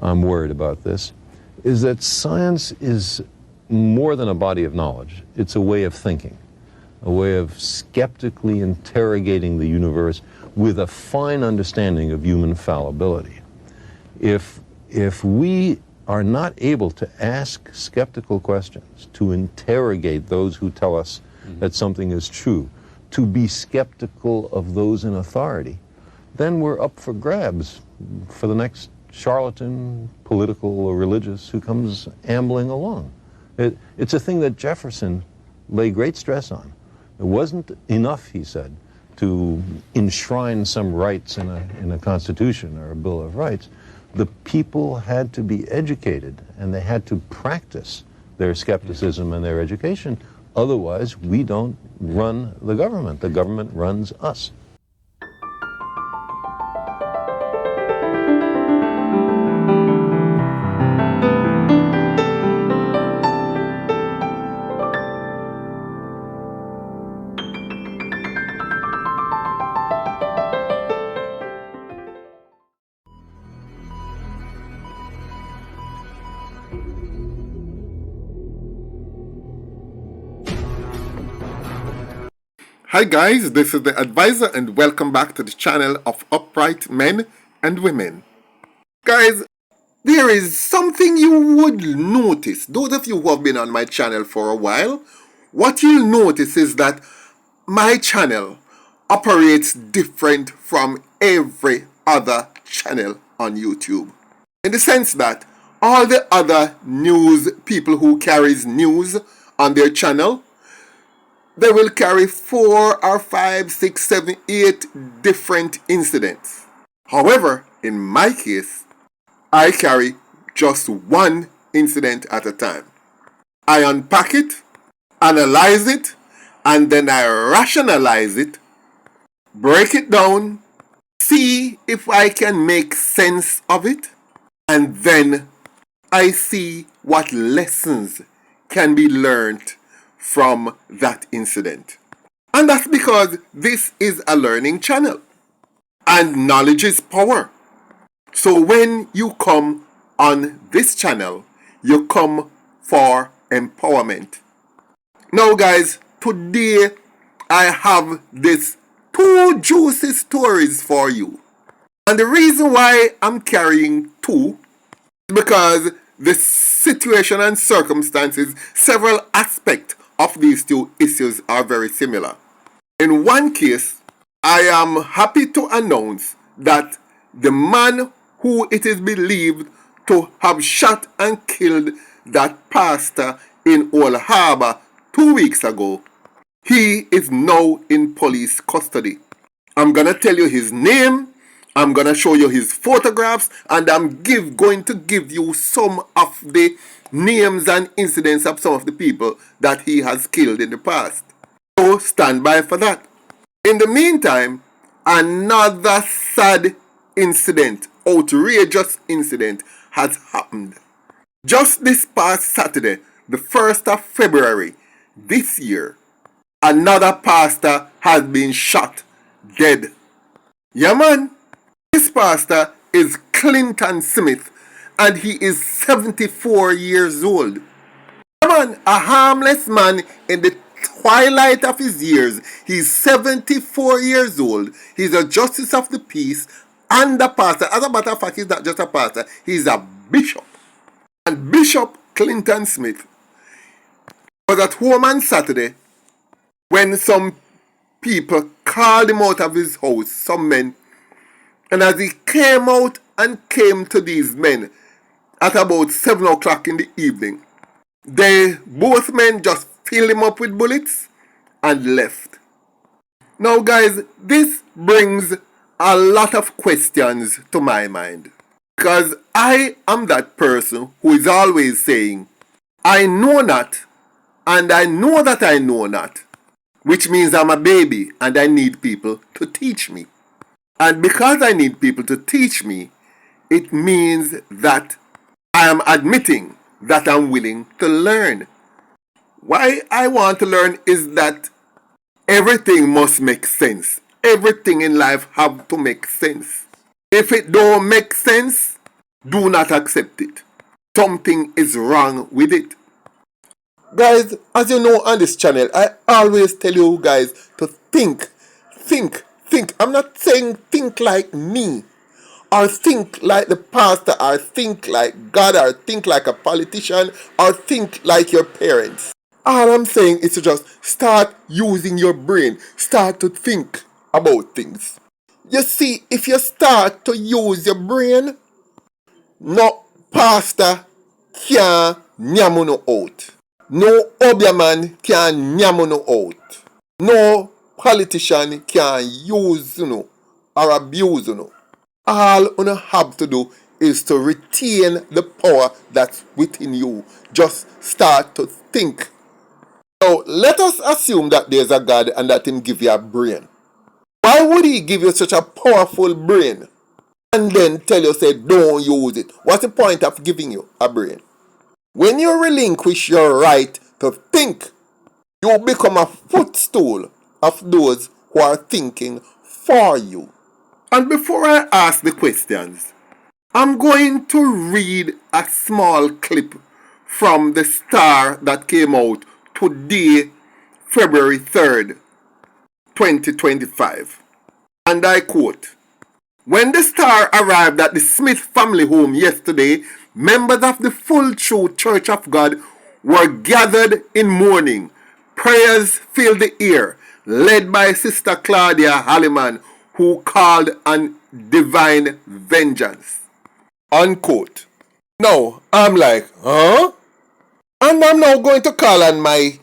I'm worried about this, is that science is more than a body of knowledge. It's a way of thinking, a way of skeptically interrogating the universe with a fine understanding of human fallibility. If we are not able to ask skeptical questions, to interrogate those who tell us that something is true, to be skeptical of those in authority, then we're up for grabs for the next charlatan, political or religious, who comes ambling along. It's a thing that Jefferson lay great stress on. It wasn't enough, he said, to enshrine some rights in a Constitution or a Bill of Rights. The people had to be educated, and they had to practice their skepticism and their education. Otherwise, we don't run the government. The government runs us. Hi guys, this is the advisor and welcome back to the channel of upright men and women. Guys, there is something you would notice. Those of you who have been on my channel for a while, what you'll notice is that my channel operates different from every other channel on YouTube. In the sense that all the other news people who carries news on their channel, they will carry 4 or 5, 6, 7, 8 different incidents. However, in my case, I carry just one incident at a time. I unpack it, analyze it, and then I rationalize it, break it down, see if I can make sense of it, and then I see what lessons can be learned from that incident. And that's because this is a learning channel and knowledge is power. So when you come on this channel, you come for empowerment. Now guys, today I have these 2 juicy stories for you. And the reason why I'm carrying 2 is because the situation and circumstances, several aspects of these 2 issues are very similar. In one case, I am happy to announce that the man who it is believed to have shot and killed that pastor in Old Harbour 2 weeks ago, he is now in police custody. I'm gonna tell you his name, I'm gonna show you his photographs, and I'm going to give you some of the names and incidents of some of the people that he has killed in the past. So stand by for that. In the meantime, another sad incident, outrageous incident has happened. Just this past Saturday, the 1st of February this year, another pastor has been shot dead. Yeah man, this pastor is Clinton Smith, and he is 74 years old. Man, a harmless man in the twilight of his years. He's 74 years old. He's a justice of the peace and a pastor. As a matter of fact, he's not just a pastor, he's a bishop. And Bishop Clinton Smith was at home on Saturday when some people called him out of his house, some men. And as he came out and came to these men at about 7 o'clock in the evening, both men just filled him up with bullets and left. Now guys, this brings a lot of questions to my mind, because I am that person who is always saying, I know not, and I know that I know not, which means I'm a baby and I need people to teach me. And because I need people to teach me, it means that I am admitting that I'm willing to learn. Why I want to learn is that everything must make sense. Everything in life have to make sense. If it don't make sense, Do not accept it. Something is wrong with it. Guys, as you know on this channel, I always tell you guys to think. I'm not saying think like me, or think like the pastor, or think like God, or think like a politician, or think like your parents. All I'm saying is to just start using your brain. Start to think about things. You see, if you start to use your brain, no pastor can nyamuno out. No obeahman can nyamuno out. No politician can use or abuse All you have to do is to retain the power that's within you. Just start to think. Now, let us assume that there's a God and that Him give you a brain. Why would He give you such a powerful brain and then tell you, say, don't use it? What's the point of giving you a brain? When you relinquish your right to think, you become a footstool of those who are thinking for you. And before I ask the questions, I'm going to read a small clip from the Star that came out today, February 3rd, 2025. And I quote, "When the Star arrived at the Smith family home yesterday, members of the Full Truth Church of God were gathered in mourning. Prayers filled the air, led by Sister Claudia Halliman, who called on divine vengeance." Unquote. Now, I'm like, huh? And I'm now going to call on my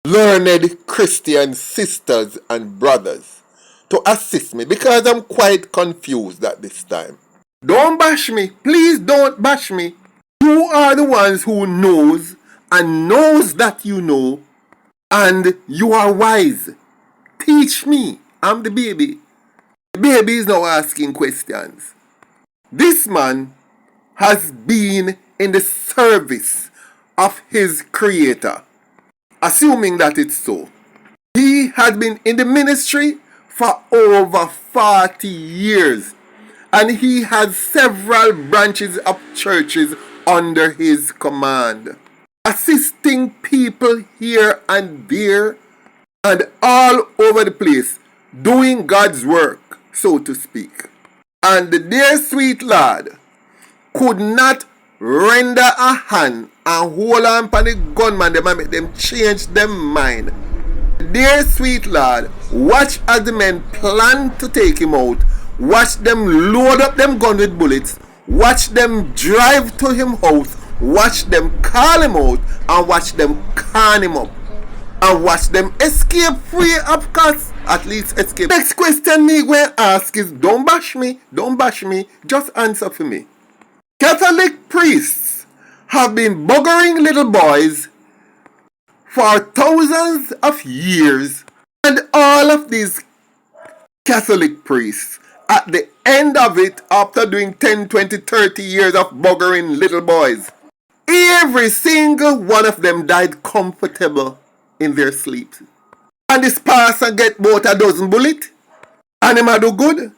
learned Christian sisters and brothers to assist me because I'm quite confused at this time. Don't bash me. Please don't bash me. You are the ones who knows and knows that you know, and you are wise. Teach me. I'm the baby. The baby is now asking questions. This man has been in the service of his creator. Assuming that it's so. He had been in the ministry for over 40 years. And he had several branches of churches under his command. Assisting people here and there and all over the place. Doing God's work, so to speak. And the dear sweet Lord could not render a hand and hold on for the gunman them and make them change their mind. Dear sweet Lord, watch as the men plan to take him out. Watch them load up them gun with bullets. Watch them drive to him house. Watch them call him out and watch them con him up. And watch them escape free, of course. At least escape. Next question me going to ask is, don't bash me, just answer for me. Catholic priests have been buggering little boys for thousands of years, and all of these Catholic priests, at the end of it, after doing 10, 20, 30 years of buggering little boys, every single one of them died comfortable in their sleep. And this pastor get about a dozen bullets, and him a do good.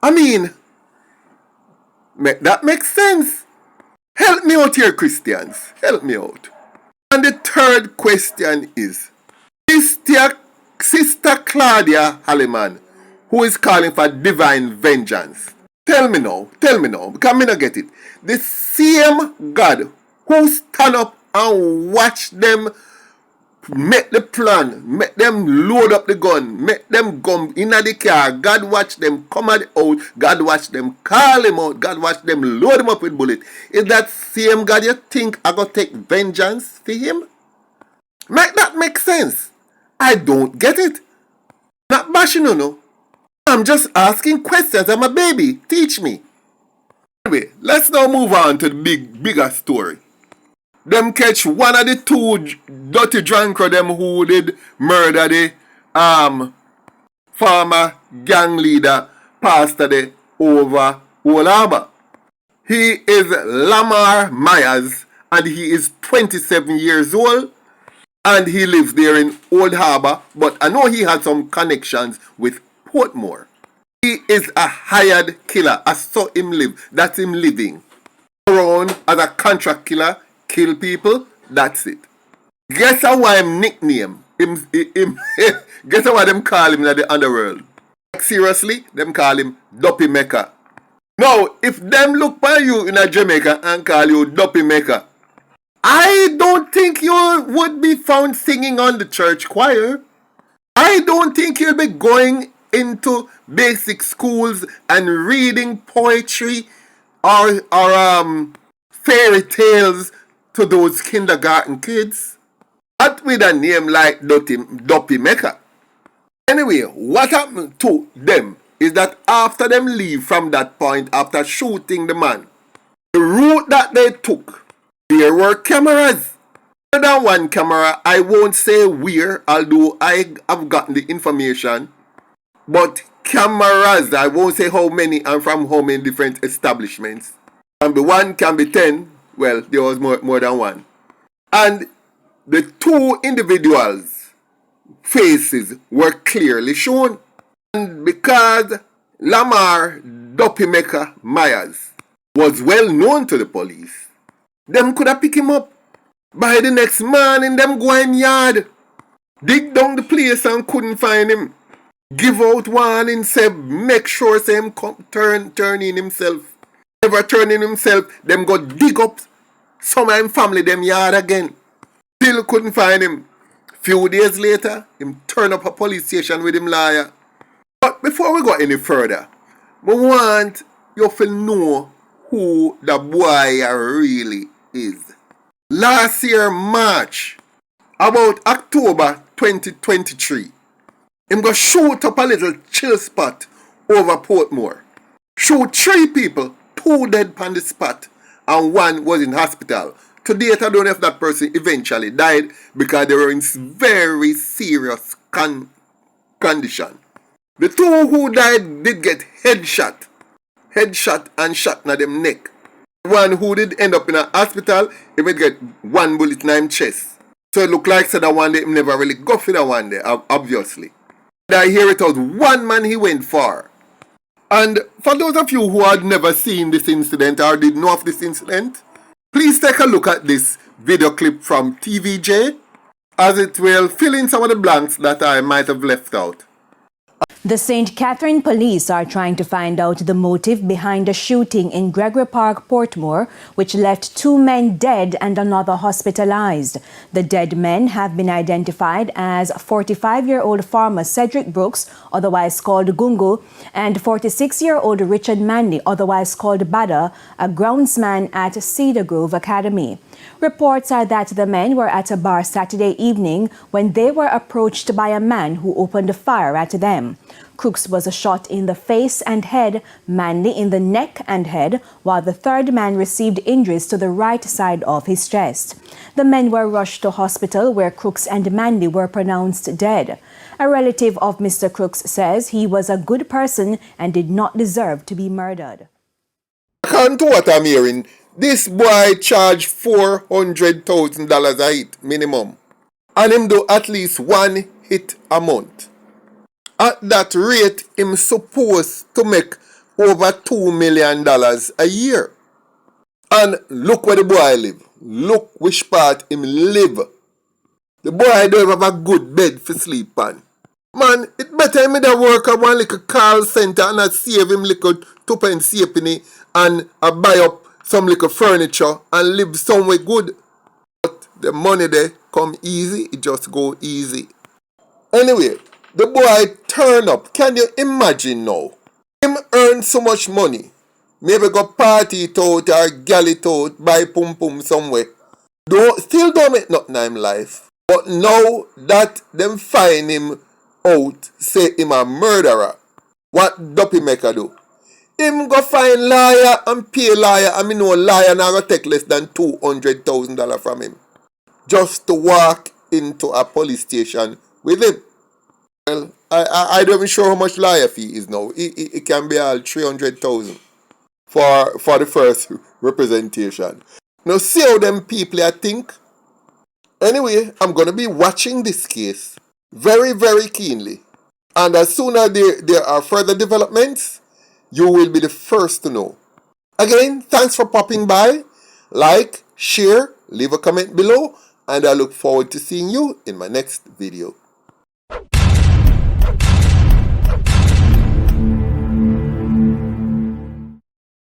I mean, that makes sense. Help me out here, Christians. Help me out. And the third question is, Sister Claudia Halliman, who is calling for divine vengeance. Tell me now, because I don't get it. The same God who stand up and watch them make the plan, make them load up the gun, make them come in the car, God watch them come out, God watch them call him out, God watch them load him up with bullet. Is that same God you think I go take vengeance for him? Make that make sense? I don't get it. Not bashing no. I'm just asking questions. I'm a baby. Teach me. Anyway, let's now move on to the bigger story. Them catch one of the two dirty drunker them who did murder the former gang leader pastor there over Old Harbour. He is Lamar Myers and he is 27 years old and he lives there in Old Harbour, but I know he had some connections with Portmore. He is a hired killer. I saw him live. That's him living. around as a contract killer, kill people, that's it. Guess how him nickname? Guess how them call him in the underworld? Like, seriously, them call him Duppy Maker. Now, if them look by you in a Jamaica and call you Duppy Maker, I don't think you would be found singing on the church choir. I don't think you'll be going into basic schools and reading poetry or fairy tales to those kindergarten kids. Not with a name like Duppy Maker. Anyway, what happened to them is that after them leave from that point, after shooting the man, the route that they took, there were cameras. More than one camera, I won't say where, although I have gotten the information. But cameras, I won't say how many and from how many different establishments. Can be one, can be 10. Well, there was more than one. And the two individuals' faces were clearly shown. And because Lamar Duppy Maker Myers was well known to the police, them could have picked him up. By the next morning, them go in yard, dig down the place and couldn't find him. Give out warning, say make sure say him come turn in himself. Never turn in himself, them go dig up some of him family them yard again. Still couldn't find him. Few days later, him turn up a police station with him lawyer. But before we go any further, we want you to know who the boy really is. Last year, March, about October 2023, him go shoot up a little chill spot over Portmore. Shoot 3 people, 2 dead on the spot, and 1 was in hospital. To date, I don't know if that person eventually died because they were in very serious condition. The 2 who died did get headshot and shot in them neck. One who did end up in a hospital, he would get 1 bullet in him chest. So it looked like that one day he never really go for that one day, obviously. I hear it was 1 man he went for. And for those of you who had never seen this incident or didn't know of this incident, please take a look at this video clip from TVJ, as it will fill in some of the blanks that I might have left out. The St. Catherine police are trying to find out the motive behind a shooting in Gregory Park, Portmore, which left 2 men dead and another hospitalized. The dead men have been identified as 45-year-old farmer Cedric Brooks, otherwise called Gungu, and 46-year-old Richard Manley, otherwise called Bada, a groundsman at Cedar Grove Academy. Reports are that the men were at a bar Saturday evening when they were approached by a man who opened fire at them. Crooks was shot in the face and head, Manley in the neck and head, while the third man received injuries to the right side of his chest. The men were rushed to hospital where Crooks and Manley were pronounced dead. A relative of Mr. Crooks says he was a good person and did not deserve to be murdered. According to what I'm hearing, this boy charged $400,000 a hit minimum, and him do at least 1 hit a month. At that rate, him supposed to make over $2 million a year. And look where the boy live. Look which part him live. The boy don't have a good bed for sleep on. Man, it better him da work at one little call center and not save him little 2 pence halfpenny and buy up some little furniture and live somewhere good. But the money there come easy, it just go easy. Anyway, the boy turn up. Can you imagine now? Him earn so much money. Maybe go party it out or gal it out, buy pum pum somewhere. Still don't make nothing in life. But now that them find him out, say him a murderer, what Duppy Maker do? Him go find liar and pay liar, and me know liar not gonna take less than $200,000 from him. Just to walk into a police station with him. Well, I don't even sure how much liar fee is now. It can be all 300,000 for the first representation. Now see how them people I think. Anyway, I'm gonna be watching this case very, very keenly. And as soon as there are further developments, you will be the first to know. Again, thanks for popping by. Like, share, leave a comment below, and I look forward to seeing you in my next video.